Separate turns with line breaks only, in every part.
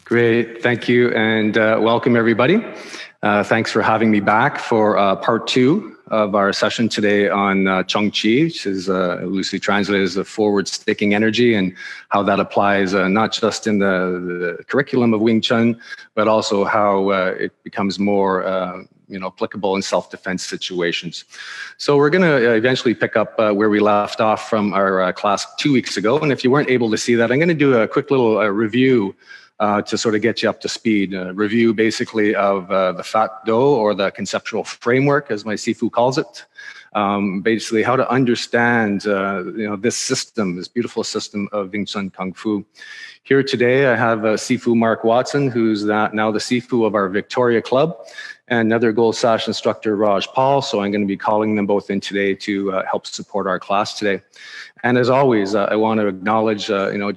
Great, thank you, and welcome everybody. Thanks for having me back for part two of our session today on Chung, which is loosely translated as the forward-sticking energy and how that applies not just in the curriculum of Wing Chun, but also how it becomes more applicable in self-defense situations. So we're going to eventually pick up where we left off from our class 2 weeks ago. And if you weren't able to see that, I'm going to do a quick little review to sort of get you up to speed. Review basically of the Fat Do, or the conceptual framework, as my Sifu calls it. Basically how to understand this system, this beautiful system of Wing Chun Kung Fu. Here today I have Sifu Mark Watson, who's now the Sifu of our Victoria Club, and another Gold Sash instructor, Raj Paul. So I'm going to be calling them both in today to help support our class today. And as always, I want to acknowledge,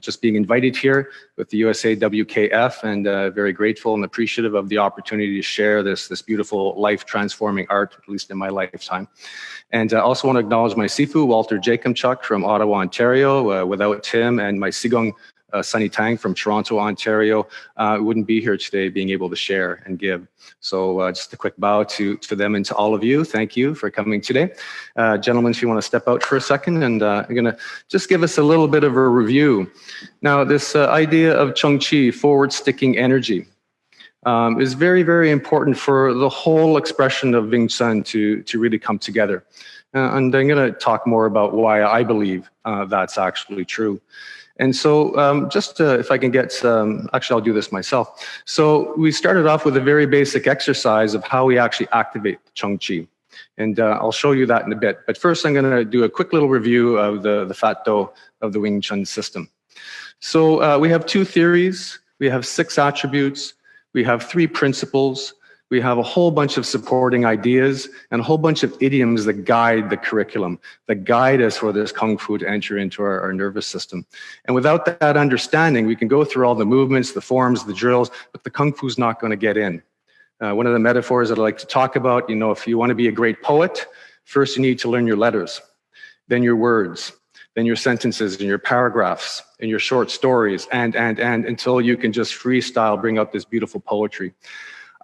just being invited here with the USAWKF, and very grateful and appreciative of the opportunity to share this beautiful life-transforming art, at least in my lifetime. And I also want to acknowledge my Sifu, Walter Jacobchuk from Ottawa, Ontario. Without him and my Sigong, Sunny Tang from Toronto, Ontario, wouldn't be here today being able to share and give. So just a quick bow to them and to all of you. Thank you for coming today. Gentlemen, if you want to step out for a second, and I'm going to just give us a little bit of a review. Now, this idea of Chung Chi, forward-sticking energy, is very, very important for the whole expression of Wing Chun to really come together. And I'm going to talk more about why I believe that's actually true. And so if I can get, actually I'll do this myself. So we started off with a very basic exercise of how we actually activate Chung Chi. And I'll show you that in a bit. But first I'm going to do a quick little review of the Fat Do of the Wing Chun system. So we have 2 theories, we have 6 attributes, we have 3 principles, we have a whole bunch of supporting ideas and a whole bunch of idioms that guide the curriculum, that guide us for this Kung Fu to enter into our nervous system. And without that understanding, we can go through all the movements, the forms, the drills, but the Kung Fu's not going to get in. One of the metaphors that I like to talk about, if you want to be a great poet, first you need to learn your letters, then your words, then your sentences and your paragraphs and your short stories, and until you can just freestyle, bring out this beautiful poetry.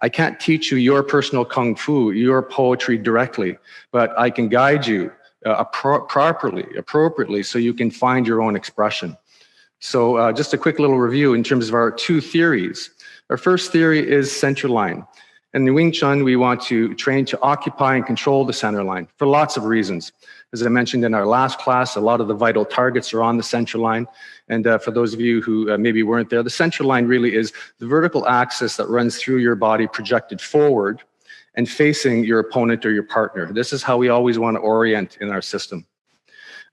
I can't teach you your personal Kung Fu, your poetry directly, but I can guide you appropriately, so you can find your own expression. So just a quick little review in terms of our 2 theories. Our first theory is center line. In Wing Chun, we want to train to occupy and control the center line for lots of reasons. As I mentioned in our last class, a lot of the vital targets are on the center line. And for those of you who maybe weren't there, the center line really is the vertical axis that runs through your body, projected forward and facing your opponent or your partner. This is how we always want to orient in our system.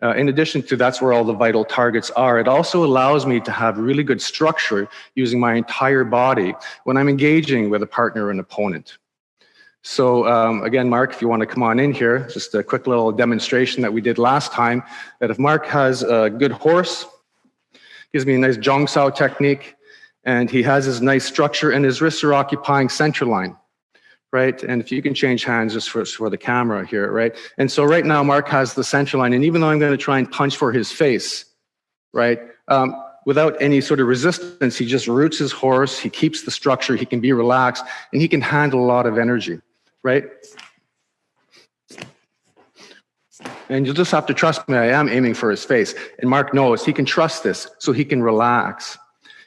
In addition to that's where all the vital targets are, it also allows me to have really good structure using my entire body when I'm engaging with a partner or an opponent. So again, Mark, if you want to come on in here, just a quick little demonstration that we did last time, that if Mark has a good horse, gives me a nice Zhong Sao technique, and he has his nice structure and his wrists are occupying center line. Right, and if you can change hands just for the camera here, right? And so right now, Mark has the center line, and even though I'm going to try and punch for his face, right, without any sort of resistance, he just roots his horse, he keeps the structure, he can be relaxed, and he can handle a lot of energy, right? And you'll just have to trust me, I am aiming for his face. And Mark knows he can trust this, so he can relax.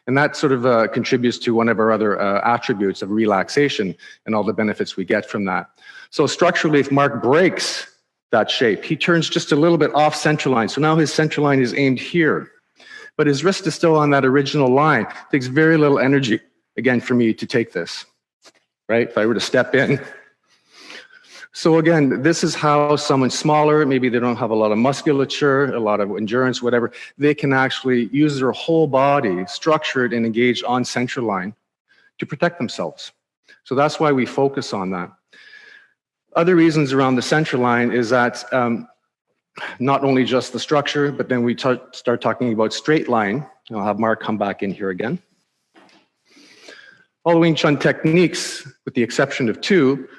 And that sort of contributes to one of our other attributes of relaxation and all the benefits we get from that. So structurally, if Mark breaks that shape, he turns just a little bit off center line. So now his center line is aimed here, but his wrist is still on that original line. It takes very little energy, again, for me to take this, right? If I were to step in. So again, this is how someone smaller, maybe they don't have a lot of musculature, a lot of endurance, whatever, they can actually use their whole body, structured and engaged on center line to protect themselves. So that's why we focus on that. Other reasons around the center line is that not only just the structure, but then we start talking about straight line. I'll have Mark come back in here again. All Wing Chun techniques, with the exception of 2,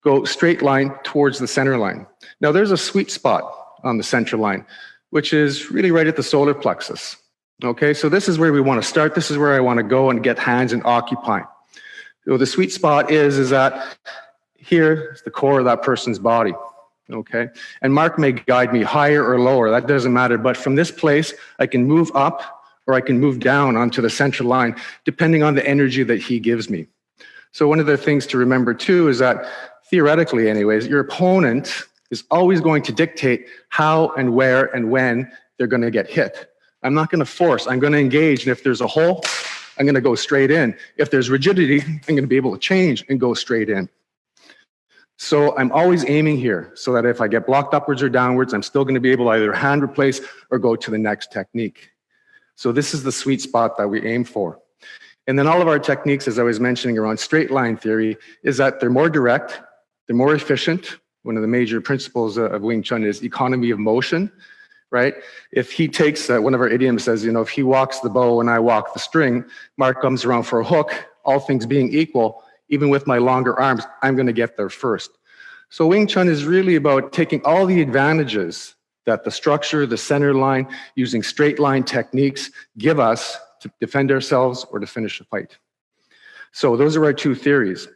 go straight line towards the center line. Now there's a sweet spot on the center line, which is really right at the solar plexus. Okay, so this is where we want to start. This is where I want to go and get hands and occupy. So the sweet spot is that here is the core of that person's body. Okay, and Mark may guide me higher or lower, that doesn't matter, but from this place, I can move up or I can move down onto the central line, depending on the energy that he gives me. So one of the things to remember too is that, theoretically anyways, your opponent is always going to dictate how and where and when they're going to get hit. I'm not going to force, I'm going to engage, and if there's a hole, I'm going to go straight in. If there's rigidity, I'm going to be able to change and go straight in. So I'm always aiming here so that if I get blocked upwards or downwards, I'm still going to be able to either hand replace or go to the next technique. So this is the sweet spot that we aim for. And then all of our techniques, as I was mentioning around straight line theory, is that they're more direct, they're more efficient. One of the major principles of Wing Chun is economy of motion, right? If he takes, one of our idioms says, if he walks the bow and I walk the string, Mark comes around for a hook, all things being equal, even with my longer arms, I'm going to get there first. So Wing Chun is really about taking all the advantages that the structure, the center line, using straight line techniques give us to defend ourselves or to finish a fight. So those are our two theories.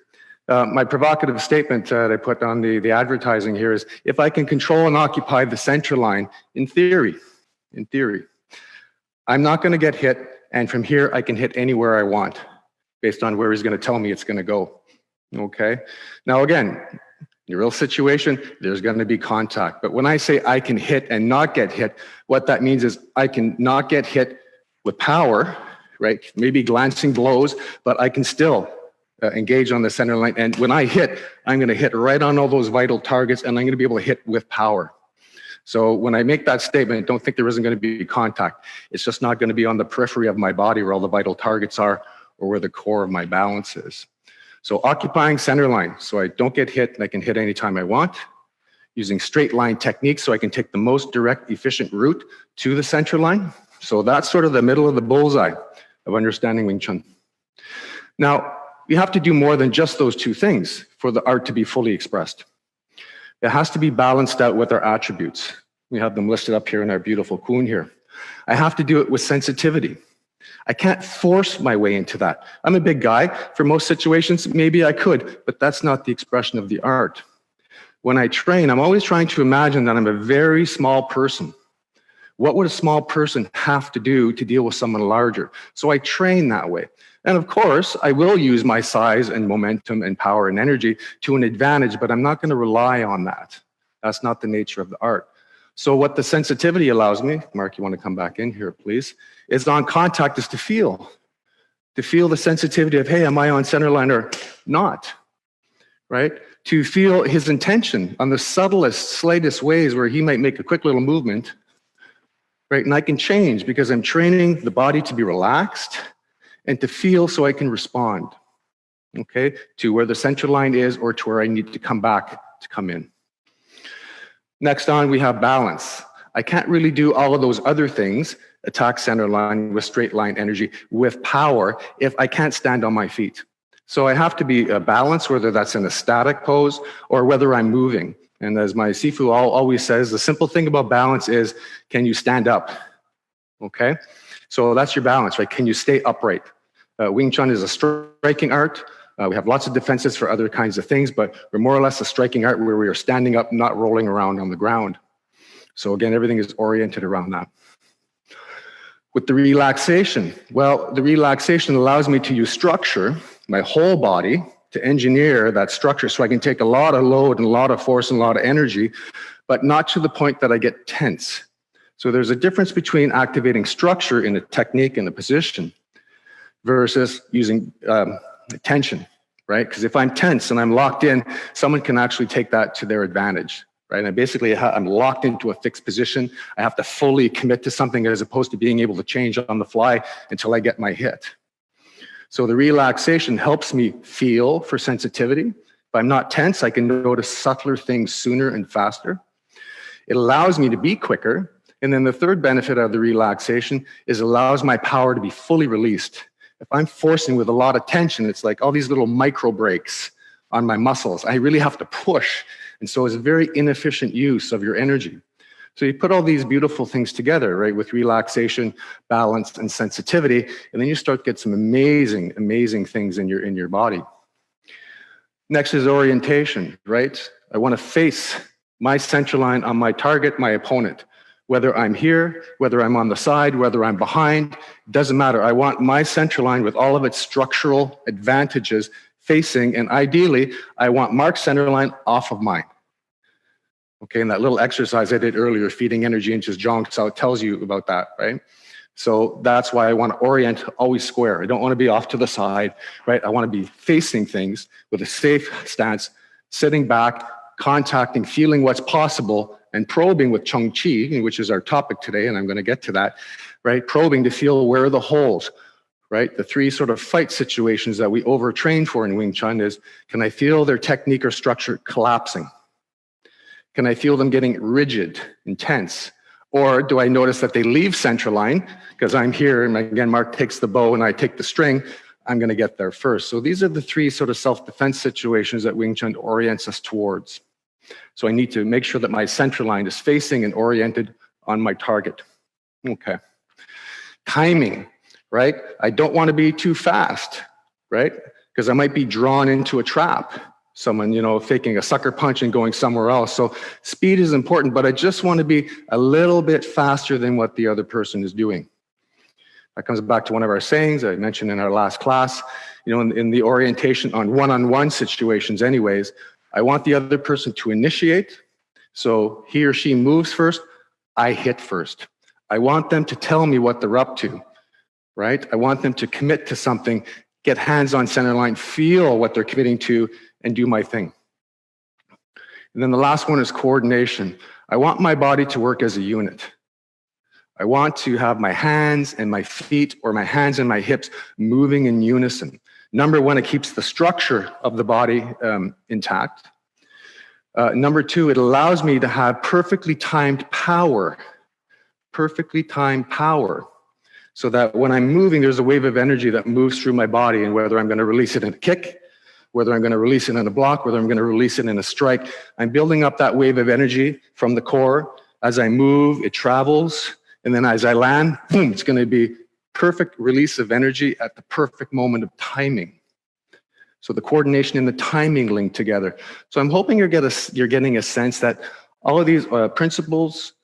My provocative statement that I put on the advertising here is, if I can control and occupy the center line, in theory, I'm not going to get hit, and from here I can hit anywhere I want, based on where he's going to tell me it's going to go. Okay? Now again, in a real situation, there's going to be contact. But when I say I can hit and not get hit, what that means is I can not get hit with power, right? Maybe glancing blows, but I can still engage on the center line. And when I hit, I'm going to hit right on all those vital targets, and I'm going to be able to hit with power. So when I make that statement, don't think there isn't going to be contact. It's just not going to be on the periphery of my body where all the vital targets are, or where the core of my balance is. So occupying center line, so I don't get hit and I can hit anytime I want. Using straight line techniques, so I can take the most direct, efficient route to the center line. So that's sort of the middle of the bullseye of understanding Wing Chun. Now, we have to do more than just those two things for the art to be fully expressed. It has to be balanced out with our attributes. We have them listed up here in our beautiful kun here. I have to do it with sensitivity. I can't force my way into that. I'm a big guy. For most situations, maybe I could, but that's not the expression of the art. When I train, I'm always trying to imagine that I'm a very small person. What would a small person have to do to deal with someone larger? So I train that way. And of course, I will use my size and momentum and power and energy to an advantage, but I'm not going to rely on that. That's not the nature of the art. So what the sensitivity allows me, Mark, you want to come back in here, please, is on contact is to feel the sensitivity of, hey, am I on center line or not, right? To feel his intention on the subtlest, slightest ways where he might make a quick little movement, right? And I can change because I'm training the body to be relaxed and to feel so I can respond, okay, to where the central line is or to where I need to come back to come in. Next on, we have balance. I can't really do all of those other things, attack center line with straight line energy, with power, if I can't stand on my feet. So I have to be balanced, whether that's in a static pose or whether I'm moving. And as my Sifu always says, the simple thing about balance is, can you stand up? Okay? So that's your balance, right? Can you stay upright? Wing Chun is a striking art. We have lots of defenses for other kinds of things, but we're more or less a striking art where we are standing up, not rolling around on the ground. So again, everything is oriented around that. With the relaxation, well, the relaxation allows me to use structure, my whole body, to engineer that structure so I can take a lot of load and a lot of force and a lot of energy, but not to the point that I get tense. So there's a difference between activating structure in a technique and a position versus using tension, right? Because if I'm tense and I'm locked in, someone can actually take that to their advantage, right? And basically, I'm locked into a fixed position. I have to fully commit to something as opposed to being able to change on the fly until I get my hit. So the relaxation helps me feel for sensitivity. If I'm not tense, I can notice subtler things sooner and faster. It allows me to be quicker. And then the third benefit of the relaxation is it allows my power to be fully released. If I'm forcing with a lot of tension, it's like all these little micro breaks on my muscles. I really have to push. And so it's a very inefficient use of your energy. So you put all these beautiful things together, right, with relaxation, balance, and sensitivity, and then you start to get some amazing, amazing things in your body. Next is orientation, right? I want to face my center line on my target, my opponent. Whether I'm here, whether I'm on the side, whether I'm behind, doesn't matter. I want my center line with all of its structural advantages facing, and ideally, I want Mark's center line off of mine. Okay, and that little exercise I did earlier, feeding energy into his junks, so it tells you about that, right? So that's why I want to orient always square. I don't want to be off to the side, right? I want to be facing things with a safe stance, sitting back, contacting, feeling what's possible, and probing with Chung Chi, which is our topic today, and I'm going to get to that, right? Probing to feel where are the holes, right? The three sort of fight situations that we overtrain for in Wing Chun is, can I feel their technique or structure collapsing? Can I feel them getting rigid, intense? Or do I notice that they leave center line? Because I'm here, and again, Mark takes the bow and I take the string, I'm going to get there first. So these are the three sort of self-defense situations that Wing Chun orients us towards. So I need to make sure that my center line is facing and oriented on my target. Okay. Timing, right? I don't want to be too fast, right? Because I might be drawn into a trap. Someone, faking a sucker punch and going somewhere else. So speed is important, but I just want to be a little bit faster than what the other person is doing. That comes back to one of our sayings I mentioned in our last class. In the orientation on one-on-one situations anyways, I want the other person to initiate. So he or she moves first, I hit first. I want them to tell me what they're up to, right? I want them to commit to something, get hands on center line, feel what they're committing to, and do my thing. And then the last one is coordination. I want my body to work as a unit. I want to have my hands and my feet, or my hands and my hips moving in unison. Number one, it keeps the structure of the body intact. Number two, it allows me to have perfectly timed power. Perfectly timed power. So that when I'm moving, there's a wave of energy that moves through my body, and whether I'm going to release it in a kick, whether I'm going to release it in a block, whether I'm going to release it in a strike, I'm building up that wave of energy from the core. As I move, it travels. And then as I land, boom, it's going to be perfect release of energy at the perfect moment of timing. So the coordination and the timing link together. So I'm hoping you're getting a sense that all of these principles,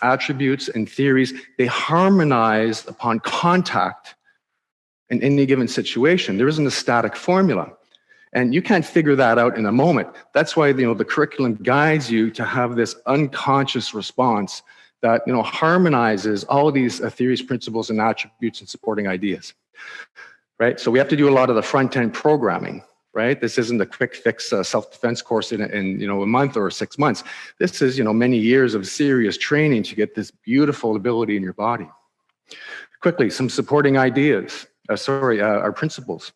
attributes, and theories, they harmonize upon contact in any given situation. There isn't a static formula. And you can't figure that out in a moment. That's why the curriculum guides you to have this unconscious response that harmonizes all of these theories, principles, and attributes and supporting ideas. Right? So we have to do a lot of the front-end programming. Right? This isn't a quick fix self-defense course in a month or 6 months. This is many years of serious training to get this beautiful ability in your body. Quickly, some supporting ideas. Our principles.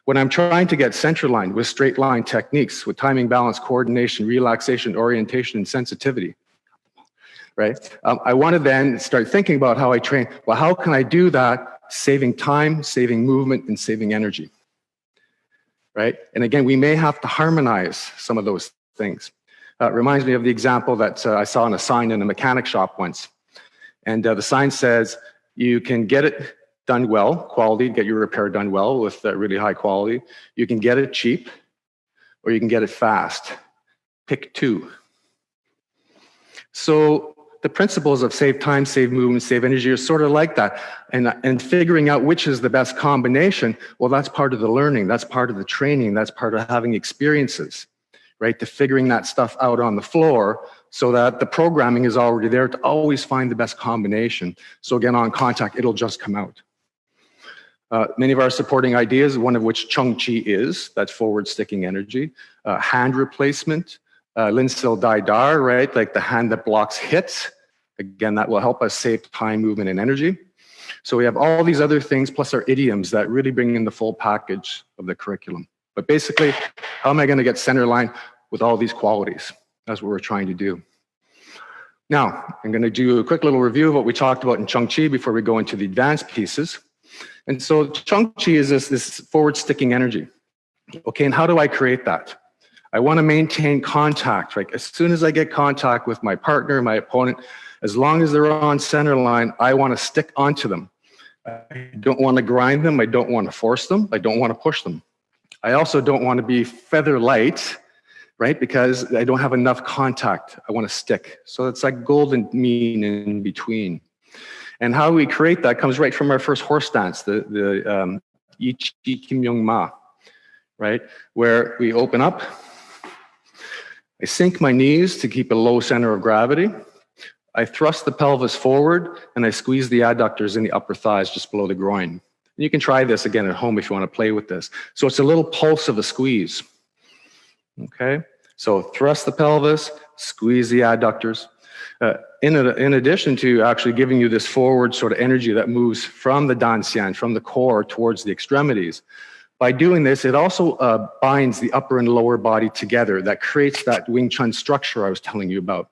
When I'm trying to get center line with straight line techniques, with timing, balance, coordination, relaxation, orientation, and sensitivity, right? I want to then start thinking about how I train. Well, how can I do that saving time, saving movement, and saving energy, right? And again, we may have to harmonize some of those things. It reminds me of the example that I saw on a sign in a mechanic shop once. And the sign says, you can get it done well, quality, get your repair done well with really high quality. You can get it cheap, or you can get it fast. Pick two. So the principles of save time, save movement, save energy are sort of like that. And figuring out which is the best combination, well, that's part of the learning. That's part of the training. That's part of having experiences, right? To figuring that stuff out on the floor so that the programming is already there to always find the best combination. So again, on contact, it'll just come out. Many of our supporting ideas, one of which Chung Chi is, that forward sticking energy, hand replacement, Lin Sil Dai Dar, right? Like the hand that blocks hits. Again, that will help us save time, movement, and energy. So we have all these other things, plus our idioms that really bring in the full package of the curriculum. But basically, how am I going to get center line with all these qualities? That's what we're trying to do. Now, I'm going to do a quick little review of what we talked about in Chung Chi before we go into the advanced pieces. And so Chung Chi is this forward sticking energy. Okay, and how do I create that? I want to maintain contact. Like as soon as I get contact with my partner, my opponent, as long as they're on center line, I want to stick onto them. I don't want to grind them. I don't want to force them. I don't want to push them. I also don't want to be feather light, right? Because I don't have enough contact. I want to stick. So it's like golden mean in between. And how we create that comes right from our first horse dance, the Ichi Kim Young Ma, right? Where we open up. I sink my knees to keep a low center of gravity. I thrust the pelvis forward and I squeeze the adductors in the upper thighs just below the groin. And you can try this again at home if you want to play with this. So it's a little pulse of a squeeze. Okay, so thrust the pelvis, squeeze the adductors. In addition to actually giving you this forward sort of energy that moves from the danxian, from the core towards the extremities, by doing this, it also binds the upper and lower body together. That creates that Wing Chun structure I was telling you about.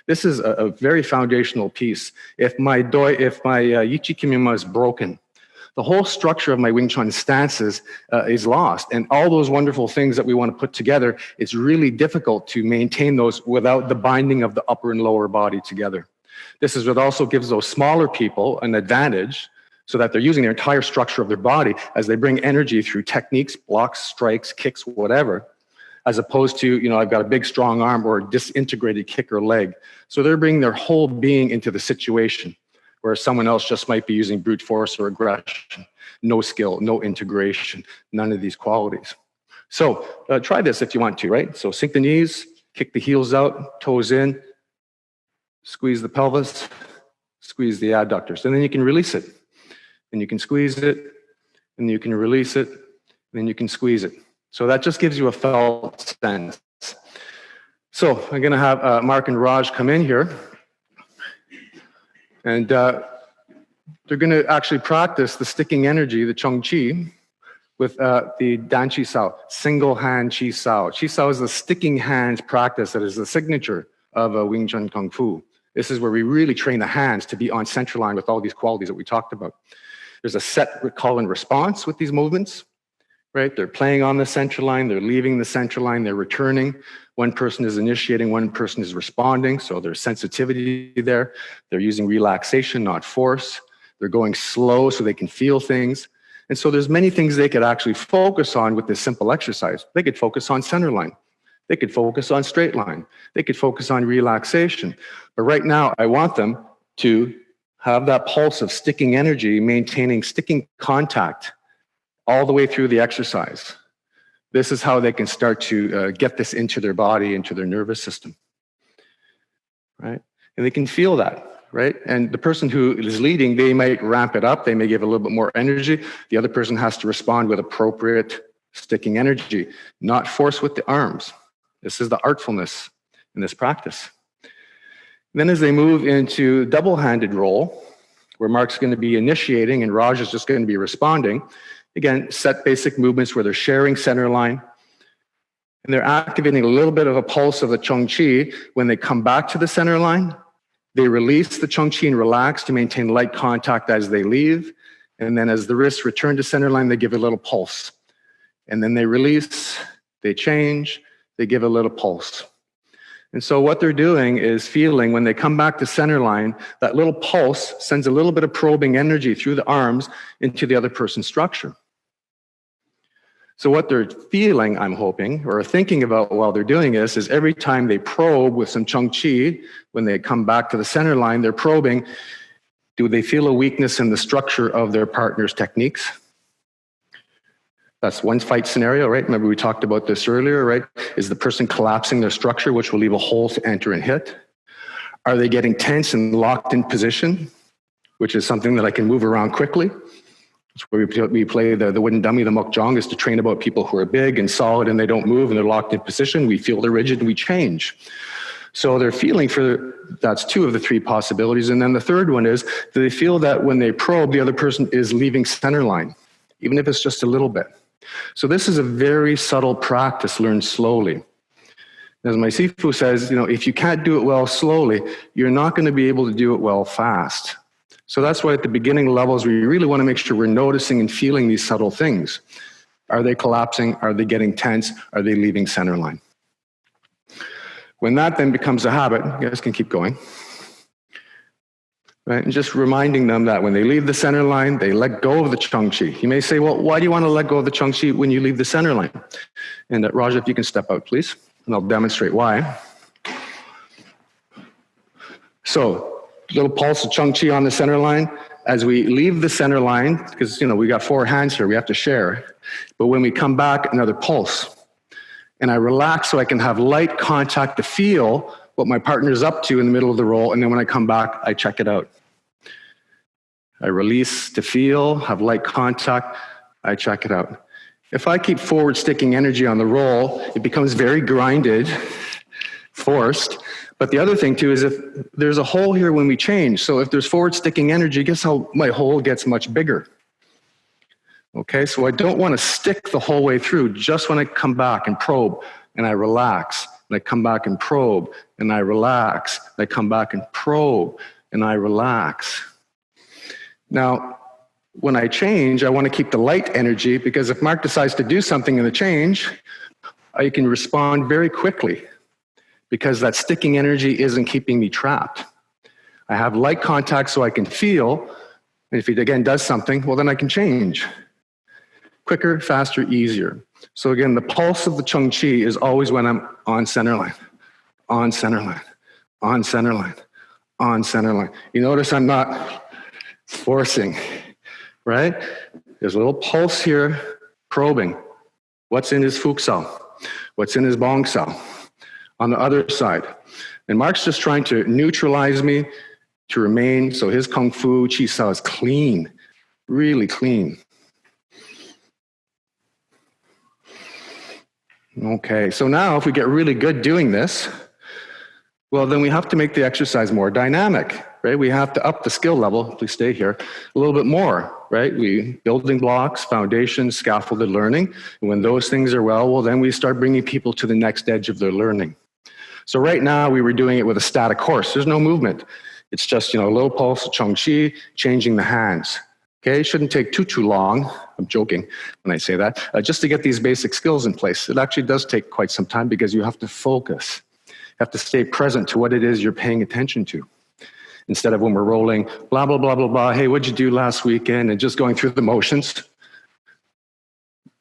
This is a very foundational piece. If my Yichi Kim Young Ma is broken, the whole structure of my Wing Chun stances is lost. And all those wonderful things that we want to put together, it's really difficult to maintain those without the binding of the upper and lower body together. This is what also gives those smaller people an advantage, so that they're using their entire structure of their body as they bring energy through techniques, blocks, strikes, kicks, whatever, as opposed to, you know, I've got a big, strong arm or a disintegrated kick or leg. So they're bringing their whole being into the situation, where someone else just might be using brute force or aggression. No skill, no integration, none of these qualities. So try this if you want to, right? So sink the knees, kick the heels out, toes in, squeeze the pelvis, squeeze the adductors, and then you can release it. And you can squeeze it, and you can release it, and then you can squeeze it. So that just gives you a felt sense. So I'm going to have Mark and Raj come in here, and they're going to actually practice the sticking energy, the Chung Chi, with the Dan Chi Sao, single hand Chi Sao. Chi Sao is the sticking hand practice that is the signature of Wing Chun Kung Fu. This is where we really train the hands to be on center line with all these qualities that we talked about. There's a set call and response with these movements, right? They're playing on the center line, they're leaving the center line, they're returning. One person is initiating, one person is responding, so there's sensitivity there. They're using relaxation, not force. They're going slow so they can feel things. And so there's many things they could actually focus on with this simple exercise. They could focus on center line. They could focus on straight line. They could focus on relaxation. But right now, I want them to have that pulse of sticking energy, maintaining sticking contact all the way through the exercise. This is how they can start to get this into their body, into their nervous system, right? And they can feel that, right? And the person who is leading, they might ramp it up. They may give a little bit more energy. The other person has to respond with appropriate sticking energy, not force with the arms. This is the artfulness in this practice. Then as they move into double-handed roll, where Mark's going to be initiating and Raj is just going to be responding, again, set basic movements where they're sharing center line, and they're activating a little bit of a pulse of the Chung Chi. When they come back to the center line, they release the Chung Chi and relax to maintain light contact as they leave, and then as the wrists return to center line, they give a little pulse. And then they release, they change, they give a little pulse. And so what they're doing is feeling, when they come back to center line, that little pulse sends a little bit of probing energy through the arms into the other person's structure. So what they're feeling, I'm hoping, or thinking about while they're doing this, is every time they probe with some Chung Chi, when they come back to the center line, they're probing, do they feel a weakness in the structure of their partner's techniques? That's one fight scenario, right? Remember we talked about this earlier, right? Is the person collapsing their structure, which will leave a hole to enter and hit? Are they getting tense and locked in position, which is something that I can move around quickly? That's where we play the wooden dummy, the mukjong, is to train about people who are big and solid and they don't move and they're locked in position. We feel they're rigid and we change. So they're feeling that's two of the three possibilities. And then the third one is, do they feel that when they probe, the other person is leaving center line, even if it's just a little bit? So this is a very subtle practice learned slowly. As my Sifu says, if you can't do it well slowly, you're not going to be able to do it well fast. So that's why at the beginning levels, we really want to make sure we're noticing and feeling these subtle things. Are they collapsing? Are they getting tense? Are they leaving center line? When that then becomes a habit, you guys can keep going. Right? And just reminding them that when they leave the center line, they let go of the Chung Chi. You may say, well, why do you want to let go of the Chung Chi when you leave the center line? And Raja, if you can step out, please, and I'll demonstrate why. So, little pulse of Chung Chi on the center line. As we leave the center line, because we got 4 hands here, we have to share. But when we come back, another pulse. And I relax so I can have light contact to feel what my partner's up to in the middle of the roll. And then when I come back, I check it out. I release to feel, have light contact, I check it out. If I keep forward sticking energy on the roll, it becomes very grinded, forced. But the other thing too is if there's a hole here when we change. So if there's forward sticking energy, guess how my hole gets much bigger. Okay, so I don't want to stick the whole way through, just when I come back and probe and I relax, and I come back and probe and I relax, and I come back and probe and I relax. Now, when I change, I want to keep the light energy, because if Mark decides to do something in the change, I can respond very quickly, because that sticking energy isn't keeping me trapped. I have light contact so I can feel, and if he again does something, well, then I can change. Quicker, faster, easier. So again, the pulse of the Chung Chi is always when I'm on center line, on center line, on center line, on center line. You notice I'm not forcing, right? There's a little pulse here, probing. What's in his Fuk Sao? What's in his Bong Sao? On the other side. And Mark's just trying to neutralize me to remain, so his Kung Fu Chi Sao is clean, really clean. Okay, so now if we get really good doing this, well, then we have to make the exercise more dynamic, right? We have to up the skill level, please stay here, a little bit more, right? We building blocks, foundations, scaffolded learning. And when those things are well, then we start bringing people to the next edge of their learning. So right now we were doing it with a static horse. There's no movement. It's just, a low pulse, Chung Chi, changing the hands. Okay, it shouldn't take too long. I'm joking when I say that. Just to get these basic skills in place. It actually does take quite some time, because you have to focus. You have to stay present to what it is you're paying attention to. Instead of when we're rolling, blah, blah, blah, blah, blah. Hey, what'd you do last weekend? And just going through the motions.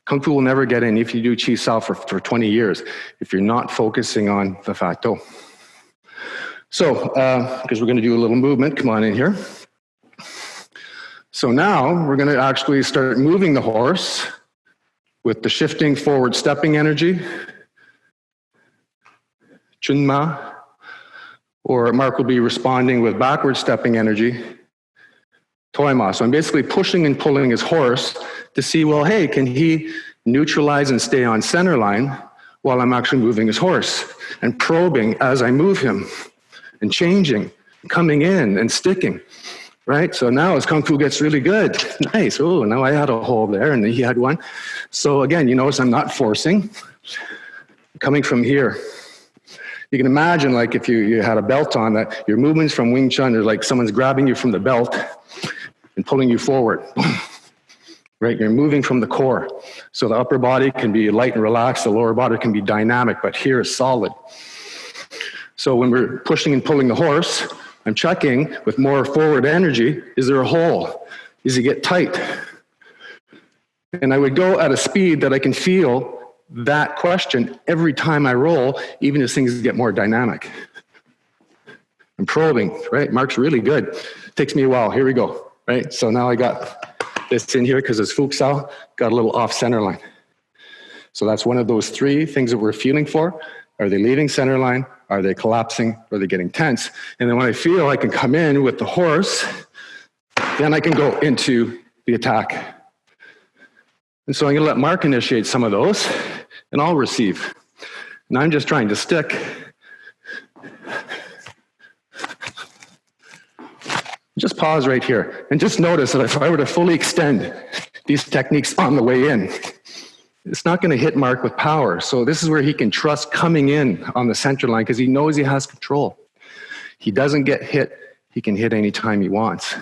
Kung Fu will never get in if you do Chi Sao for 20 years, if you're not focusing on the Fato. So, because we're going to do a little movement, come on in here. So now we're going to actually start moving the horse with the shifting forward stepping energy. Chun Ma. Or Mark will be responding with backward stepping energy. Toi Ma. So I'm basically pushing and pulling his horse to see, well, hey, can he neutralize and stay on center line while I'm actually moving his horse, and probing as I move him, and changing, coming in and sticking, right? So now as Kung Fu gets really good, nice, oh, now I had a hole there and he had one. So again, you notice I'm not forcing, coming from here. You can imagine, like, if you had a belt on, that your movements from Wing Chun are like someone's grabbing you from the belt and pulling you forward. Right, you're moving from the core. So the upper body can be light and relaxed, the lower body can be dynamic, but here is solid. So when we're pushing and pulling the horse, I'm checking with more forward energy, is there a hole? Does it get tight? And I would go at a speed that I can feel that question every time I roll, even as things get more dynamic. I'm probing, right? Mark's really good. Takes me a while, here we go, right? So now I got this in here because it's Fuk Sao, got a little off center line. So that's one of those 3 things that we're feeling for. Are they leaving center line? Are they collapsing? Are they getting tense? And then when I feel I can come in with the horse, then I can go into the attack. And so I'm going to let Mark initiate some of those, and I'll receive. And I'm just trying to stick. Just pause right here and just notice that if I were to fully extend these techniques on the way in, it's not going to hit Mark with power. So this is where he can trust coming in on the center line, because he knows he has control. He doesn't get hit. He can hit anytime he wants.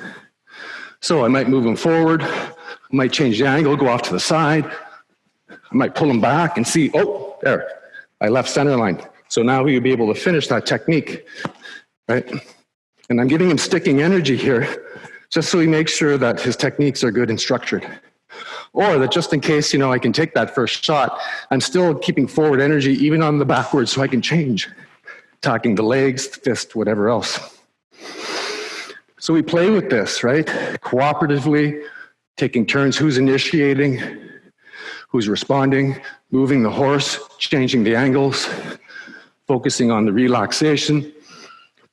So I might move him forward. I might change the angle, go off to the side. I might pull him back and see, oh, there, I left center line.
So now he'll be able to finish that technique, right? And I'm giving him sticking energy here, just so he makes sure that his techniques are good and structured. Or that just in case, I can take that first shot, I'm still keeping forward energy even on the backwards so I can change, attacking the legs, the fist, whatever else. So we play with this, right? Cooperatively, taking turns, who's initiating, who's responding, moving the horse, changing the angles, focusing on the relaxation,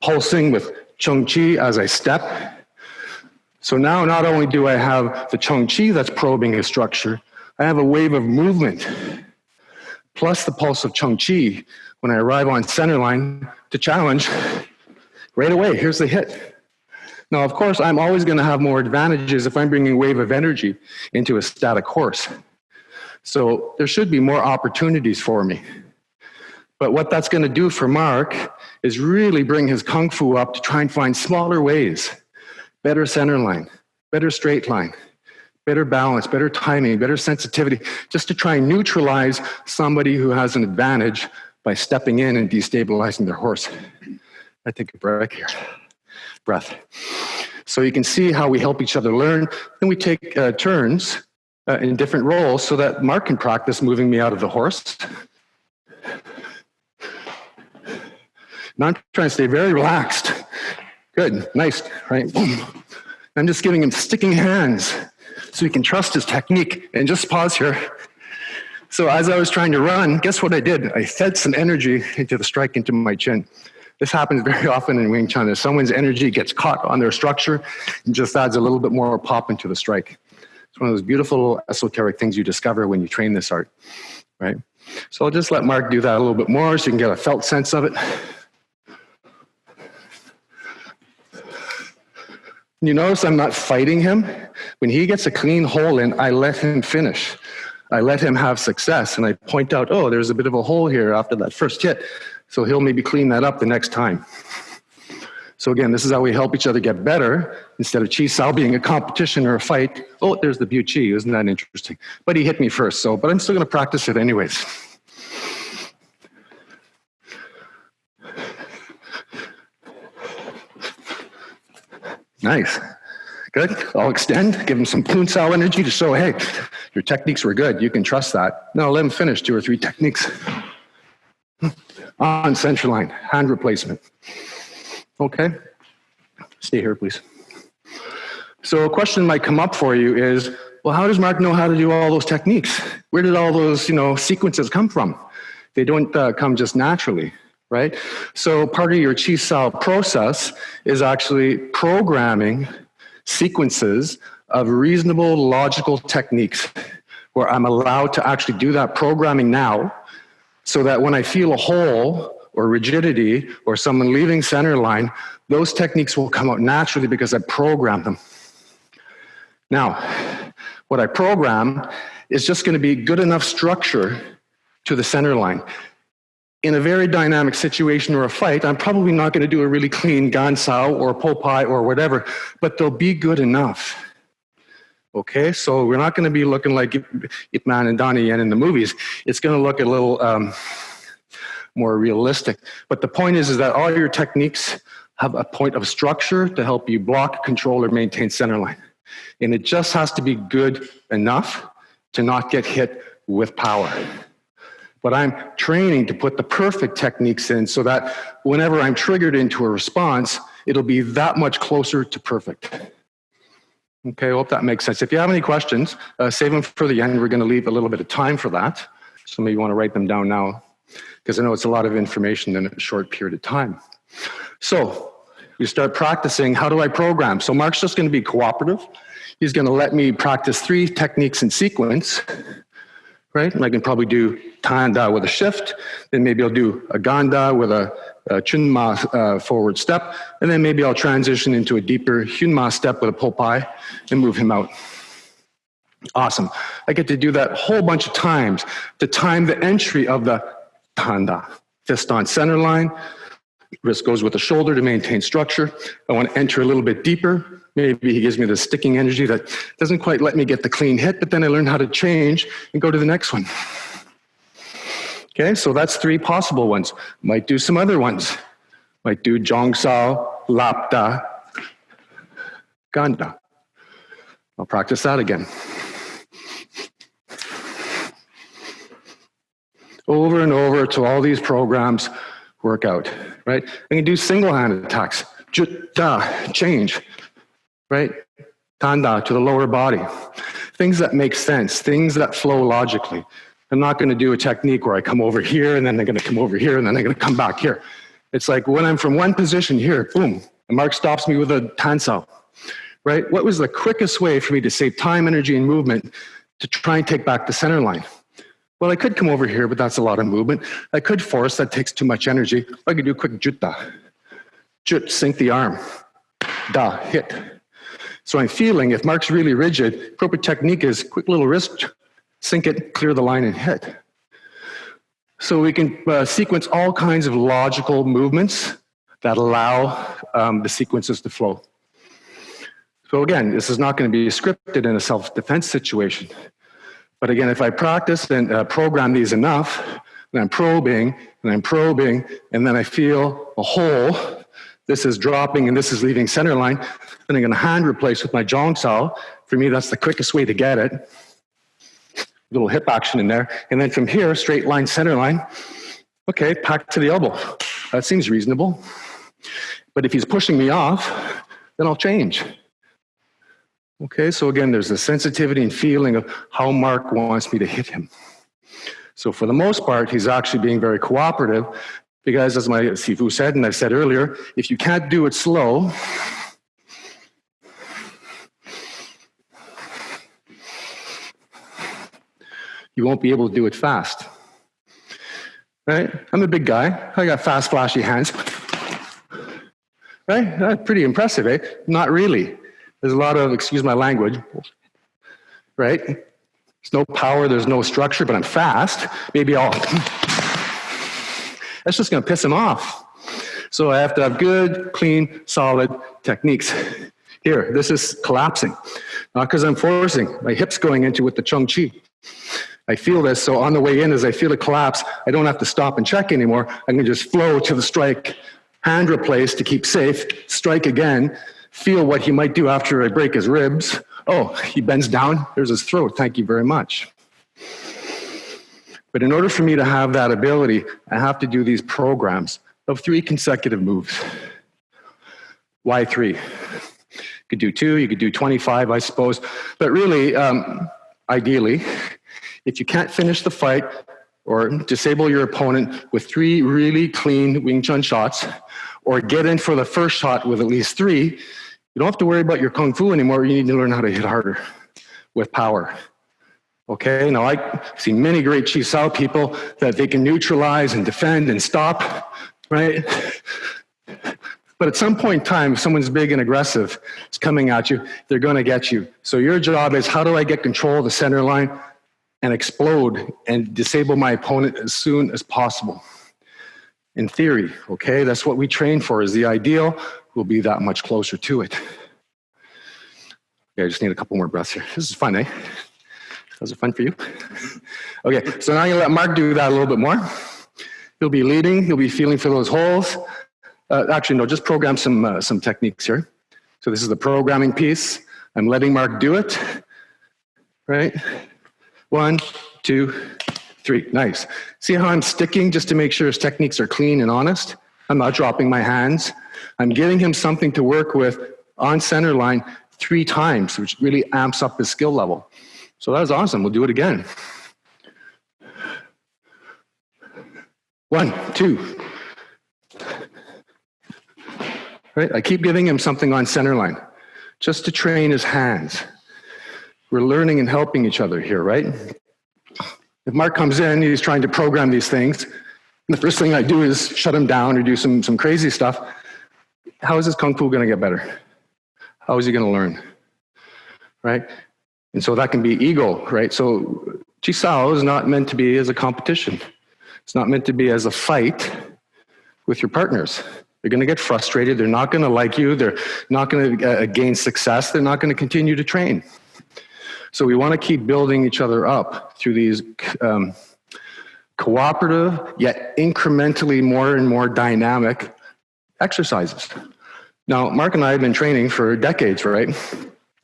pulsing with Chung Chi as I step. So now not only do I have the Chung Chi that's probing a structure, I have a wave of movement, plus the pulse of Chung Chi when I arrive on center line to challenge. Right away, here's the hit. Now, of course, I'm always going to have more advantages if I'm bringing a wave of energy into a static horse. So there should be more opportunities for me. But what that's going to do for Mark is really bring his Kung Fu up to try and find smaller ways. Better center line, better straight line, better balance, better timing, better sensitivity, just to try and neutralize somebody who has an advantage by stepping in and destabilizing their horse. I take a break here. Breath. So you can see how we help each other learn. Then we take turns in different roles so that Mark can practice moving me out of the horse. Now I'm trying to stay very relaxed. Good, nice, right? Boom. I'm just giving him sticking hands so he can trust his technique. And just pause here. So as I was trying to run, guess what I did? I fed some energy into the strike into my chin. This happens very often in Wing Chun. If someone's energy gets caught on their structure, it just adds a little bit more pop into the strike. It's one of those beautiful esoteric things you discover when you train this art, right? So I'll just let Mark do that a little bit more so you can get a felt sense of it. You notice I'm not fighting him. When he gets a clean hole in, I let him finish. I let him have success, and I point out, oh, there's a bit of a hole here after that first hit, so he'll maybe clean that up the next time. So again, this is how we help each other get better. Instead of Chi Sao being a competition or a fight, oh, there's the Bu Chi, isn't that interesting? But he hit me first, but I'm still going to practice it anyways. Nice. Good. I'll extend, give him some Pun Sao energy to show, hey, your techniques were good. You can trust that. No, let him finish 2 or 3 techniques. On center line, hand replacement. Okay. Stay here, please. So a question might come up for you is, well, how does Mark know how to do all those techniques? Where did all those, sequences come from? They don't come just naturally. Right? So part of your Chi Sao process is actually programming sequences of reasonable logical techniques where I'm allowed to actually do that programming now so that when I feel a hole or rigidity or someone leaving center line, those techniques will come out naturally because I programmed them. Now, what I program is just going to be good enough structure to the center line. In a very dynamic situation or a fight, I'm probably not going to do a really clean Gan Sao or Po Pai or whatever, but they'll be good enough. Okay, so we're not going to be looking like Ip Man and Donnie Yen in the movies. It's going to look a little more realistic. But the point is that all your techniques have a point of structure to help you block, control, or maintain center line. And it just has to be good enough to not get hit with power. But I'm training to put the perfect techniques in so that whenever I'm triggered into a response, it'll be that much closer to perfect. Okay, I hope that makes sense. If you have any questions, save them for the end. We're going to leave a little bit of time for that. So maybe you want to write them down now, because I know it's a lot of information in a short period of time. So we start practicing. How do I program? So Mark's just going to be cooperative. He's going to let me practice 3 techniques in sequence. Right? And I can probably do Tanda with a shift, then maybe I'll do a Ganda with a Chun Ma forward step, and then maybe I'll transition into a deeper Hyun Ma step with a Po Pai and move him out. Awesome. I get to do that a whole bunch of times to time the entry of the Tanda. Fist on center line, wrist goes with the shoulder to maintain structure. I want to enter a little bit deeper. Maybe he gives me the sticking energy that doesn't quite let me get the clean hit, but then I learn how to change and go to the next one. Okay, so that's 3 possible ones. Might do some other ones. Might do Jongsao, Lapta, Ganda. I'll practice that again. Over and over till all these programs work out, right? I can do single-handed attacks. Jutta, change, right? Tanda to the lower body. Things that make sense, things that flow logically. I'm not going to do a technique where I come over here and then I'm going to come over here and then I'm going to come back here. It's like when I'm from one position here, boom, and Mark stops me with a tansao, right? What was the quickest way for me to save time, energy, and movement to try and take back the center line? Well, I could come over here, but that's a lot of movement. I could force, that takes too much energy. I could do a quick jutta. Jut, sink the arm. Da, hit. So I'm feeling, if Mark's really rigid, appropriate technique is quick little wrist, sink it, clear the line, and hit. So we can sequence all kinds of logical movements that allow the sequences to flow. So again, this is not going to be scripted in a self-defense situation. But again, if I practice and program these enough, and I'm probing, and then I feel a hole, this is dropping and this is leaving center line, then I'm going to hand replace with my Jongsao. For me, that's the quickest way to get it. Little hip action in there. And then from here, straight line, center line. Okay, back to the elbow. That seems reasonable. But if he's pushing me off, then I'll change. Okay, so again, there's a sensitivity and feeling of how Mark wants me to hit him. So for the most part, he's actually being very cooperative because, as my Sifu said, and I've said earlier, if you can't do it slow, you won't be able to do it fast. Right? I'm a big guy. I got fast, flashy hands. Right? That's pretty impressive, eh? Not really. There's a lot of, excuse my language, right? There's no power, there's no structure, but I'm fast. Maybe I'll, that's just going to piss him off. So I have to have good, clean, solid techniques. Here, this is collapsing. Not because I'm forcing. My hip's going into with the Chung Chi. I feel this, so on the way in, as I feel it collapse, I don't have to stop and check anymore. I can just flow to the strike, hand replace to keep safe, strike again, feel what he might do after I break his ribs. Oh, he bends down. There's his throat. Thank you very much. But in order for me to have that ability, I have to do these programs of 3 consecutive moves. Why 3? You could do 2, you could do 25, I suppose. But really, ideally, if you can't finish the fight or disable your opponent with 3 really clean Wing Chun shots, or get in for the first shot with at least 3, you don't have to worry about your Kung Fu anymore. You need to learn how to hit harder with power. Okay, now I've seen many great Chi Sao people that they can neutralize and defend and stop, right? But at some point in time, if someone's big and aggressive is coming at you, they're going to get you. So your job is, how do I get control of the center line and explode and disable my opponent as soon as possible? In theory, okay, that's what we train for. Is the ideal, we'll be that much closer to it. Okay, I just need a couple more breaths here. This is fun, eh? Was it fun for you? Okay, so now I'm gonna let Mark do that a little bit more. He'll be leading, he'll be feeling for those holes. Actually, no, just program some techniques here. So this is the programming piece. I'm letting Mark do it, right? 1, 2, 3, nice. See how I'm sticking just to make sure his techniques are clean and honest? I'm not dropping my hands. I'm giving him something to work with on center line 3 times, which really amps up his skill level. So that was awesome. We'll do it again. 1, 2. Right? I keep giving him something on center line just to train his hands. We're learning and helping each other here, right? If Mark comes in, he's trying to program these things, and the first thing I do is shut him down or do some crazy stuff. How is his Kung Fu going to get better? How is he going to learn? Right? And so that can be ego, right? So Chi Sao is not meant to be as a competition. It's not meant to be as a fight with your partners. They're going to get frustrated. They're not going to like you. They're not going to gain success. They're not going to continue to train. So we want to keep building each other up through these cooperative, yet incrementally more and more dynamic exercises. Now, Mark and I have been training for decades, right?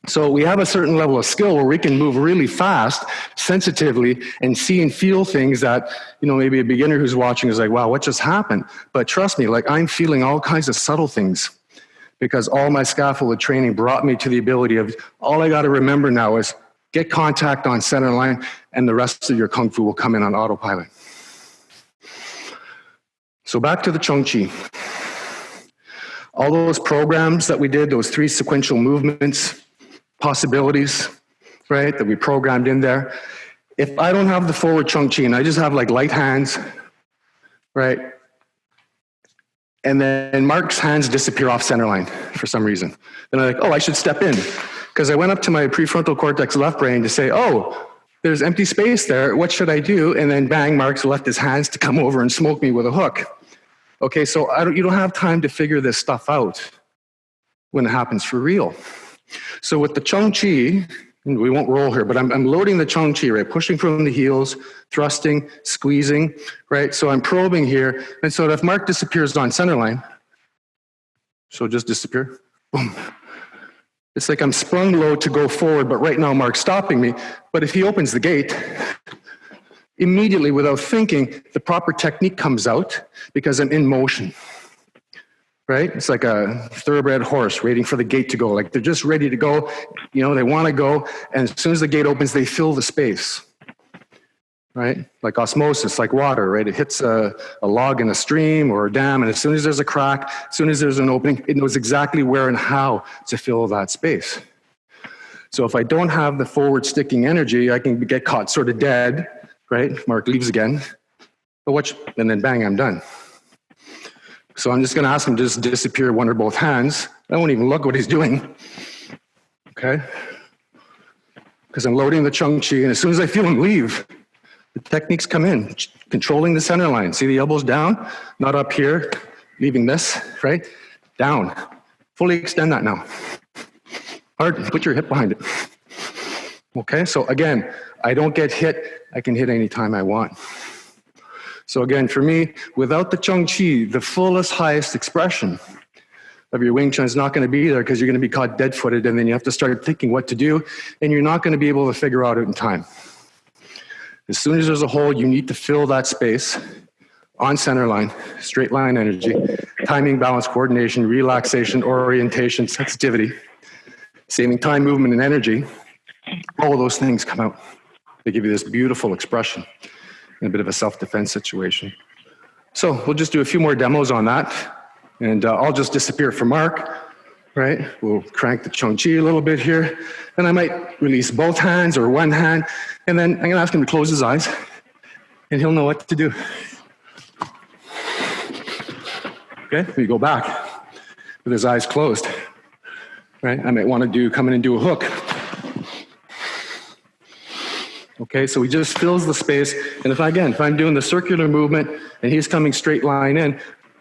So we have a certain level of skill where we can move really fast, sensitively, and see and feel things that, maybe a beginner who's watching is like, wow, what just happened? But trust me, like I'm feeling all kinds of subtle things because all my scaffolded training brought me to the ability of, all I got to remember now is get contact on center line and the rest of your Kung Fu will come in on autopilot. So back to the Chung Chi. All those programs that we did, those 3 sequential movements, possibilities, right, that we programmed in there. If I don't have the forward Chung Chi and I just have like light hands, right, and then Mark's hands disappear off center line for some reason, then I'm like, oh, I should step in. Because I went up to my prefrontal cortex left brain to say, oh, there's empty space there, what should I do? And then bang, Mark's left his hands to come over and smoke me with a hook. Okay, so you don't have time to figure this stuff out when it happens for real. So with the Chung Chi, we won't roll here, but I'm loading the Chung Chi, right? Pushing from the heels, thrusting, squeezing, right? So I'm probing here. And so if Mark disappears on center line, so just disappear, boom. It's like I'm sprung low to go forward, but right now Mark's stopping me. But if he opens the gate, immediately without thinking, the proper technique comes out because I'm in motion. Right? It's like a thoroughbred horse waiting for the gate to go. Like they're just ready to go. They want to go. And as soon as the gate opens, they fill the space. Right? Like osmosis, like water, right? It hits a log in a stream or a dam. And as soon as there's a crack, as soon as there's an opening, it knows exactly where and how to fill that space. So if I don't have the forward sticking energy, I can get caught sort of dead, right? Mark leaves again. And then bang, I'm done. So I'm just going to ask him to just disappear one or both hands. I won't even look what he's doing. Okay? Because I'm loading the Chung Chi, and as soon as I feel him leave, the techniques come in. Controlling the center line. See the elbows down? Not up here. Leaving this, right? Down. Fully extend that now. Hard. Put your hip behind it. Okay? So again, I don't get hit. I can hit anytime I want. So again, for me, without the Chung Chi, the fullest, highest expression of your Wing Chun is not going to be there because you're going to be caught dead-footed and then you have to start thinking what to do and you're not going to be able to figure out it in time. As soon as there's a hole, you need to fill that space on center line, straight line energy, timing, balance, coordination, relaxation, orientation, sensitivity, saving time, movement, and energy. All of those things come out. They give you this beautiful expression. In a bit of a self-defense situation. So we'll just do a few more demos on that. And I'll just disappear for Mark, right? We'll crank the Chung Chi a little bit here. And I might release both hands or one hand. And then I'm going to ask him to close his eyes. And he'll know what to do. Okay, we go back with his eyes closed. Right? I might want to come in and do a hook. Okay, so he just fills the space. And if I'm doing the circular movement and he's coming straight line in,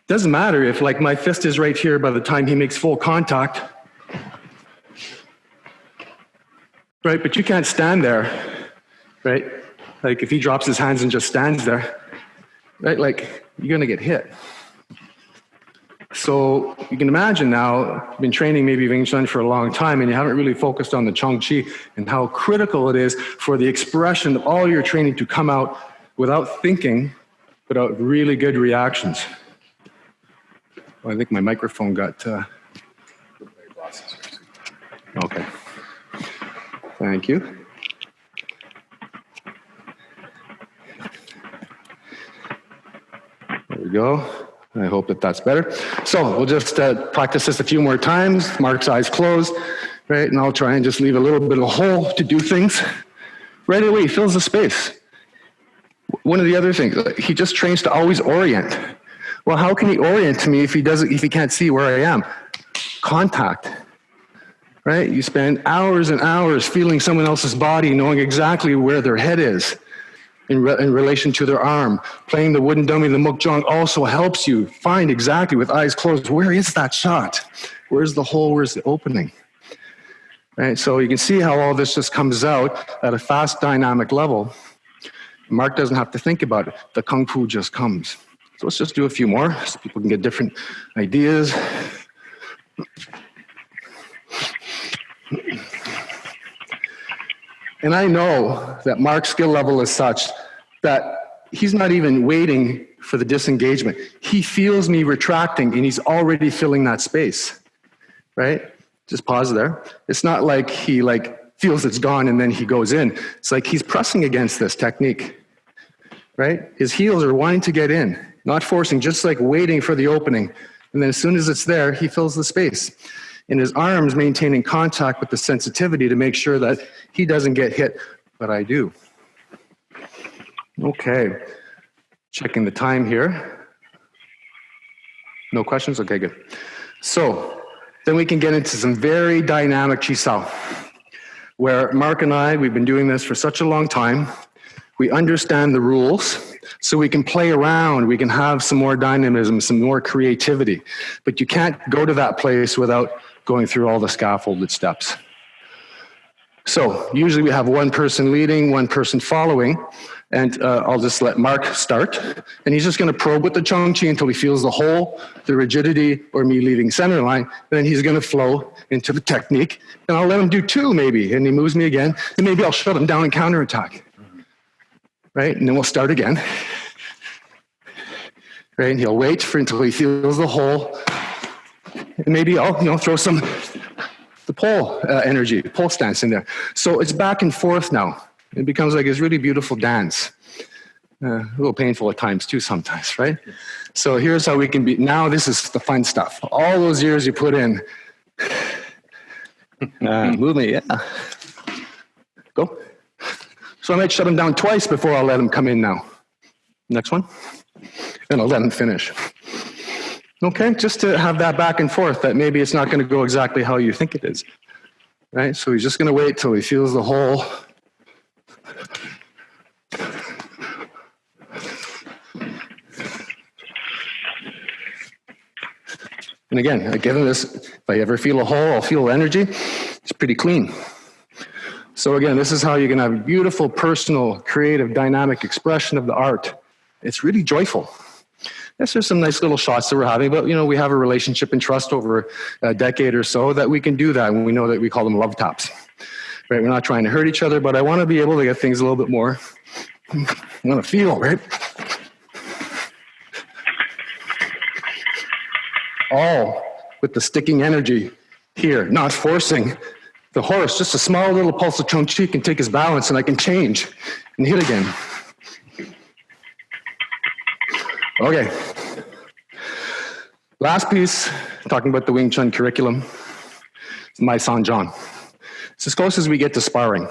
doesn't matter if like my fist is right here by the time he makes full contact. Right, but you can't stand there, right? Like if he drops his hands and just stands there, right? Like you're gonna get hit. So you can imagine now, you've been training maybe Wing Chun for a long time and you haven't really focused on the Chung Chi and how critical it is for the expression of all your training to come out without thinking, without really good reactions. Well, I think my microphone got... Okay. Thank you. There we go. I hope that that's better. So we'll just practice this a few more times. Mark's eyes closed, right? And I'll try and just leave a little bit of a hole to do things. Right away, he fills the space. One of the other things, he just trains to always orient. Well, how can he orient to me if he can't see where I am? Contact, right? You spend hours and hours feeling someone else's body, knowing exactly where their head is. In relation to their arm. Playing the wooden dummy, the mukjong also helps you find exactly with eyes closed, where is that shot? Where's the hole? Where's the opening? Right, so you can see how all this just comes out at a fast dynamic level. Mark doesn't have to think about it. The Kung Fu just comes. So let's just do a few more so people can get different ideas. And I know that Mark's skill level is such that he's not even waiting for the disengagement. He feels me retracting and he's already filling that space, right? Just pause there. It's not like he feels it's gone and then he goes in. It's like he's pressing against this technique, right? His heels are wanting to get in, not forcing, just like waiting for the opening. And then as soon as it's there, he fills the space. And his arms maintaining contact with the sensitivity to make sure that he doesn't get hit, but I do. Okay, checking the time here. No questions? Okay, good. So then we can get into some very dynamic Chi Sao, where Mark and I, we've been doing this for such a long time. We understand the rules, so we can play around, we can have some more dynamism, some more creativity. But you can't go to that place without going through all the scaffolded steps. So usually we have one person leading, one person following, and I'll just let Mark start. And he's just gonna probe with the Chung Chi until he feels the hole, the rigidity, or me leaving center line. Then he's gonna flow into the technique, and I'll let him do two maybe, and he moves me again, and maybe I'll shut him down and counterattack. Right, and then we'll start again. Right, and he'll wait until he feels the hole. And maybe I'll throw some the pole energy, pole stance in there. So it's back and forth now. It becomes like this really beautiful dance. A little painful at times too sometimes, right? So here's how we can be. Now this is the fun stuff. All those years you put in. Move me, yeah. Go. So I might shut him down twice before I'll let him come in now. Next one. And I'll let him finish. Okay, just to have that back and forth, that maybe it's not going to go exactly how you think it is. Right? So he's just going to wait till he feels the hole. And again, given this, if I ever feel a hole, I'll feel energy. It's pretty clean. So again, this is how you can have a beautiful, personal, creative, dynamic expression of the art. It's really joyful. Yes, there's some nice little shots that we're having, but we have a relationship and trust over a decade or so that we can do that, and we know that we call them love taps. Right? We're not trying to hurt each other, but I want to be able to get things a little bit more. I want to feel, right? All with the sticking energy here, not forcing the horse. Just a small little pulse of Chung Chi can take his balance, and I can change and hit again. Okay. Last piece, talking about the Wing Chun curriculum, is my Sanjang. It's as close as we get to sparring.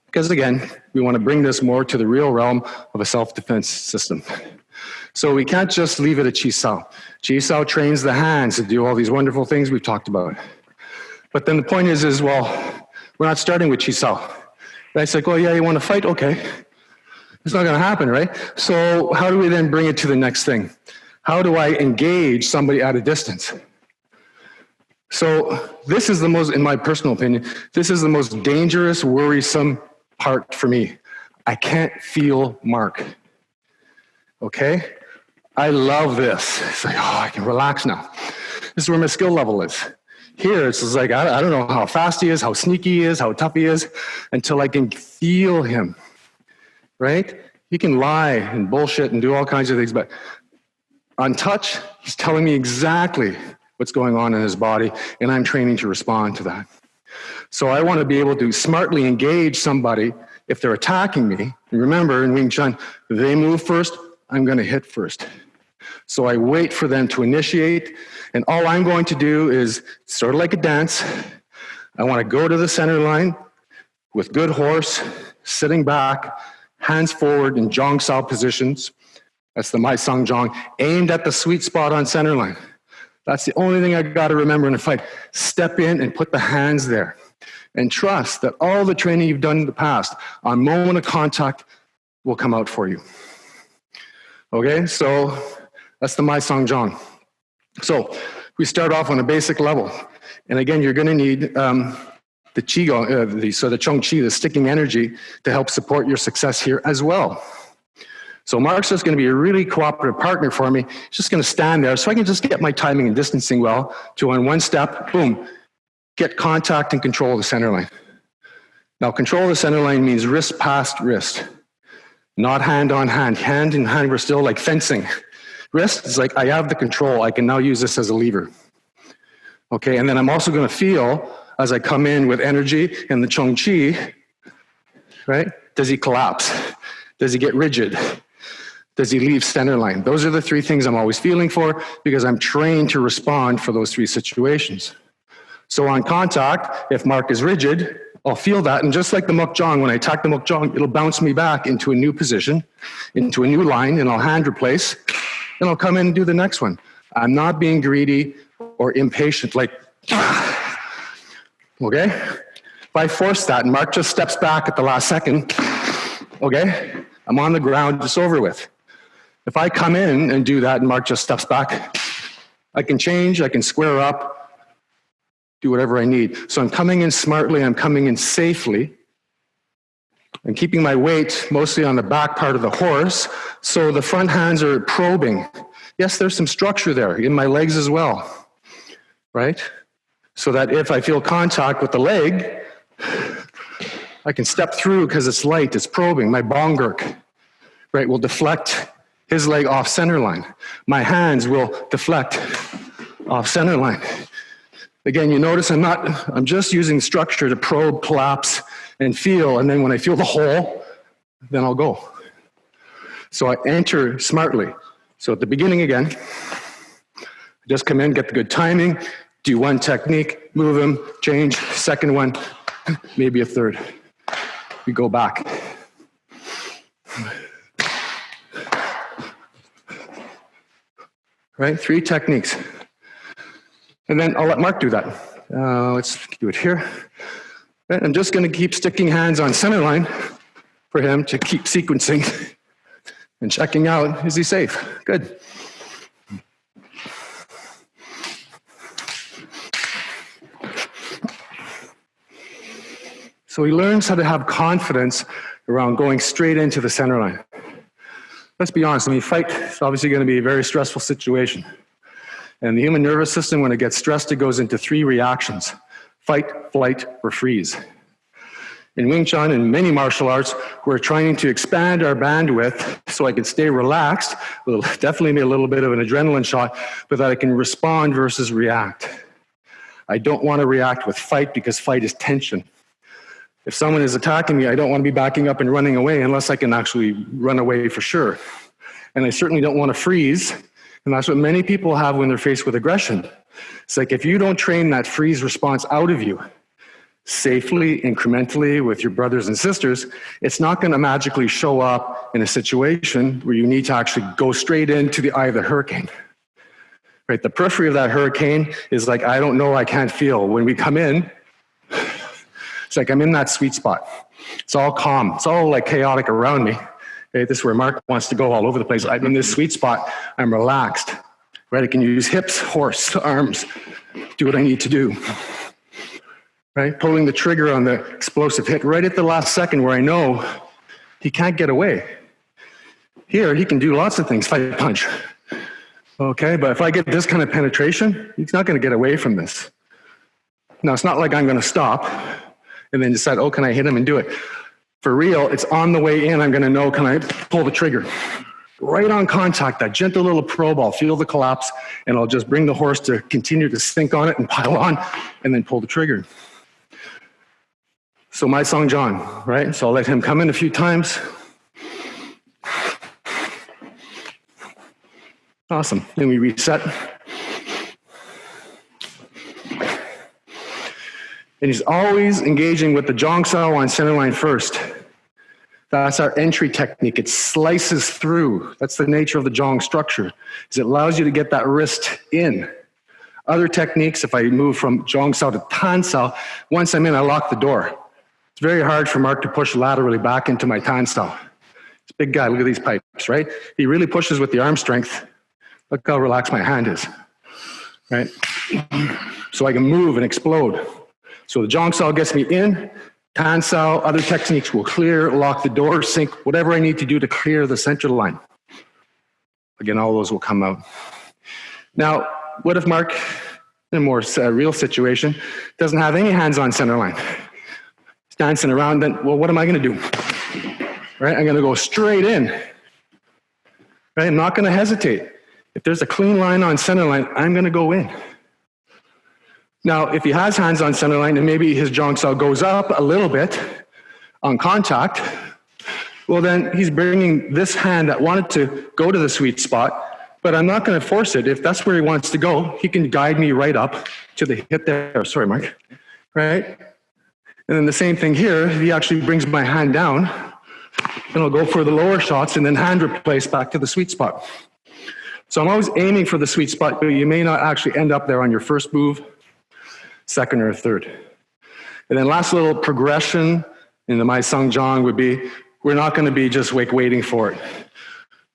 Because again, we want to bring this more to the real realm of a self-defense system. So we can't just leave it at Chi Sao. Chi Sao trains the hands to do all these wonderful things we've talked about. But then the point is well, we're not starting with Chi Sao. Right? It's like, oh yeah, you want to fight? Okay. It's not going to happen, right? So how do we then bring it to the next thing? How do I engage somebody at a distance? So this is the most, in my personal opinion, this is the most dangerous, worrisome part for me. I can't feel Mark. Okay? I love this. It's like, oh, I can relax now. This is where my skill level is. Here, it's just like, I don't know how fast he is, how sneaky he is, how tough he is, until I can feel him. Right? He can lie and bullshit and do all kinds of things, but on touch, he's telling me exactly what's going on in his body, and I'm training to respond to that. So I want to be able to smartly engage somebody if they're attacking me. And remember, in Wing Chun, they move first, I'm going to hit first. So I wait for them to initiate, and all I'm going to do is sort of like a dance. I want to go to the center line with good horse, sitting back, hands forward in Zhong Sao positions. That's the Mai Sang Zhong, aimed at the sweet spot on center line. That's the only thing I got to remember in a fight. Step in and put the hands there. And trust that all the training you've done in the past on moment of contact will come out for you. Okay, so that's the Mai Sang Zhong. So we start off on a basic level. And again, you're going to need the qigong, so the Chung Chi, the sticking energy, to help support your success here as well. So Mark's just going to be a really cooperative partner for me. He's just going to stand there so I can just get my timing and distancing well to, on one step, boom, get contact and control of the center line. Now, control of the center line means wrist past wrist, not hand on hand. Hand in hand, we're still like fencing. Wrist is like, I have the control. I can now use this as a lever. Okay, and then I'm also going to feel as I come in with energy and the Chung Chi, right? Does he collapse? Does he get rigid? Does he leave center line? Those are the three things I'm always feeling for because I'm trained to respond for those three situations. So on contact, if Mark is rigid, I'll feel that. And just like the mukjang, when I attack the mukjang, it'll bounce me back into a new position, into a new line, and I'll hand replace, and I'll come in and do the next one. I'm not being greedy or impatient, like, okay? If I force that and Mark just steps back at the last second, okay, I'm on the ground, it's over with. If I come in and do that and Mark just steps back, I can change, I can square up, do whatever I need. So I'm coming in smartly, I'm coming in safely. I'm keeping my weight mostly on the back part of the horse, so the front hands are probing. Yes, there's some structure there in my legs as well, right? So that if I feel contact with the leg, I can step through because it's light, it's probing. My bongurk, right, will deflect his leg off center line. My hands will deflect off center line. Again, you notice I'm just using structure to probe, collapse, and feel, and then when I feel the hole, then I'll go. So I enter smartly. So at the beginning again, just come in, get the good timing, do one technique, move him, change, second one, maybe a third. We go back. Right, 3 techniques. And then I'll let Mark do that. Let's do it here. Right, I'm just going to keep sticking hands on center line for him to keep sequencing and checking out, is he safe? Good. So he learns how to have confidence around going straight into the center line. Let's be honest, I mean, fight is obviously going to be a very stressful situation. And the human nervous system, when it gets stressed, it goes into 3 reactions: fight, flight, or freeze. In Wing Chun and many martial arts, we're trying to expand our bandwidth so I can stay relaxed, definitely need a little bit of an adrenaline shot, but that I can respond versus react. I don't want to react with fight because fight is tension. If someone is attacking me, I don't want to be backing up and running away unless I can actually run away for sure. And I certainly don't want to freeze. And that's what many people have when they're faced with aggression. It's like if you don't train that freeze response out of you safely, incrementally with your brothers and sisters, it's not going to magically show up in a situation where you need to actually go straight into the eye of the hurricane. Right? The periphery of that hurricane is like, I don't know, I can't feel. When we come in, it's like I'm in that sweet spot. It's all calm. It's all like chaotic around me. Okay, this is where Mark wants to go all over the place. I'm in this sweet spot. I'm relaxed. Right? I can use hips, horse, arms, do what I need to do. Right? Pulling the trigger on the explosive hit right at the last second where I know he can't get away. Here, he can do lots of things, fight, punch. Okay, but if I get this kind of penetration, he's not going to get away from this. Now, it's not like I'm going to stop and then decide, oh, can I hit him and do it? For real, it's on the way in, I'm going to know, can I pull the trigger? Right on contact, that gentle little probe, I'll feel the collapse, and I'll just bring the horse to continue to sink on it and pile on, and then pull the trigger. So my Song John, right? So I'll let him come in a few times. Awesome. Then we reset. And he's always engaging with the Zhong Sao on center line first. That's our entry technique. It slices through. That's the nature of the Zhong structure, is it allows you to get that wrist in. Other techniques, if I move from Zhong Sao to Tan Sao, once I'm in, I lock the door. It's very hard for Mark to push laterally back into my Tan Sao. This big guy, look at these pipes, right? He really pushes with the arm strength. Look how relaxed my hand is, right? So I can move and explode. So the Zhang Sao gets me in, Tan Sao, other techniques will clear, lock the door, sync, whatever I need to do to clear the center line. Again, all those will come out. Now, what if Mark, in a more real situation, doesn't have any hands on center line? He's dancing around, then, well, what am I going to do? Right? I'm going to go straight in. Right? I'm not going to hesitate. If there's a clean line on center line, I'm going to go in. Now, if he has hands on center line and maybe his Zhang Sao goes up a little bit on contact, well, then he's bringing this hand that wanted to go to the sweet spot, but I'm not going to force it. If that's where he wants to go, he can guide me right up to the hit there. Sorry, Mark. Right? And then the same thing here, he actually brings my hand down, and I'll go for the lower shots and then hand replace back to the sweet spot. So I'm always aiming for the sweet spot, but you may not actually end up there on your first move, second or third. And then last little progression in the Mai Sung Jong would be, we're not going to be just waiting for it.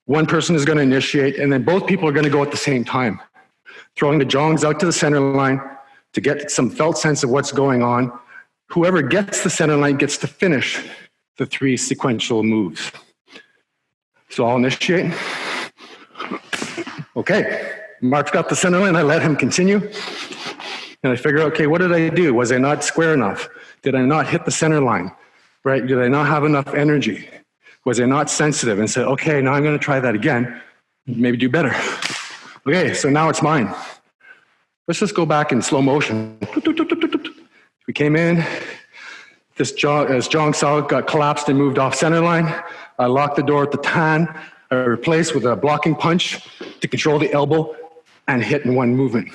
One person is going to initiate, and then both people are going to go at the same time, throwing the Jongs out to the center line to get some felt sense of what's going on. Whoever gets the center line gets to finish the 3 sequential moves. So I'll initiate. Okay, Mark's got the center line. I let him continue. And I figure, okay, what did I do? Was I not square enough? Did I not hit the center line? Right? Did I not have enough energy? Was I not sensitive? And said, okay, now I'm going to try that again. Maybe do better. Okay, so now it's mine. Let's just go back in slow motion. We came in. This Zhang Sao got collapsed and moved off center line. I locked the door at the Tan. I replaced with a blocking punch to control the elbow and hit in one movement.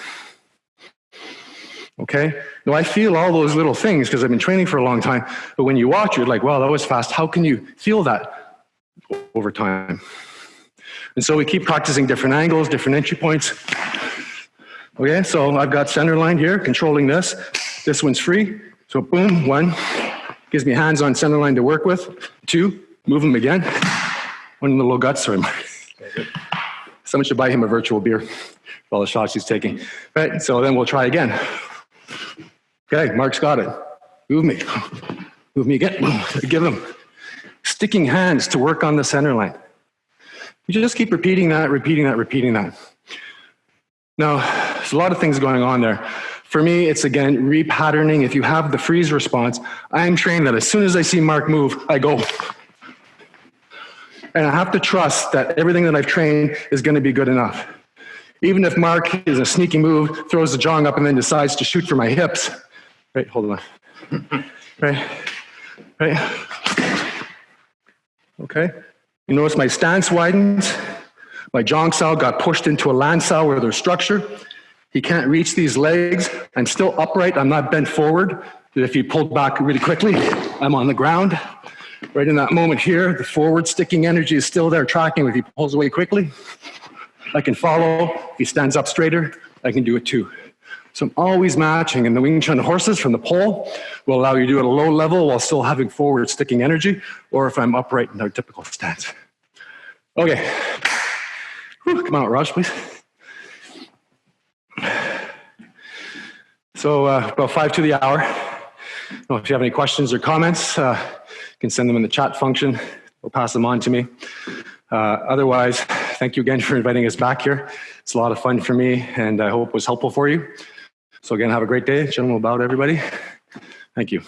Okay? Now I feel all those little things because I've been training for a long time, but when you watch, you're like, wow, that was fast. How can you feel that over time? And so we keep practicing different angles, different entry points. Okay, so I've got center line here, controlling this. This one's free. So boom, 1, gives me hands on center line to work with. 2, move them again. 1 in the low guts, sorry, Mark. Someone should buy him a virtual beer for all the shots he's taking. Right, so then we'll try again. Okay, Mark's got it. Move me. Move me again. Give him sticking hands to work on the center line. You just keep repeating that, repeating that, repeating that. Now, there's a lot of things going on there. For me, it's again, repatterning. If you have the freeze response, I'm trained that as soon as I see Mark move, I go. And I have to trust that everything that I've trained is going to be good enough. Even if Mark is a sneaky move, throws the Zhang up and then decides to shoot for my hips. Right, hold on. Right. Okay. You notice my stance widens. My Zhang Sao got pushed into a Lan Sao where there's structure. He can't reach these legs. I'm still upright. I'm not bent forward. If he pulled back really quickly, I'm on the ground. Right in that moment here, the forward sticking energy is still there tracking. If he pulls away quickly, I can follow. If he stands up straighter, I can do it too. So I'm always matching, and the Wing Chun horses from the pole will allow you to do it at a low level while still having forward sticking energy, or if I'm upright in our typical stance. Okay. Whew, come on, Raj, please. So about 5 to the hour. Well, if you have any questions or comments, you can send them in the chat function or pass them on to me. Otherwise, thank you again for inviting us back here. It's a lot of fun for me, and I hope it was helpful for you. So again, have a great day. Gentlemen, bow to everybody. Thank you.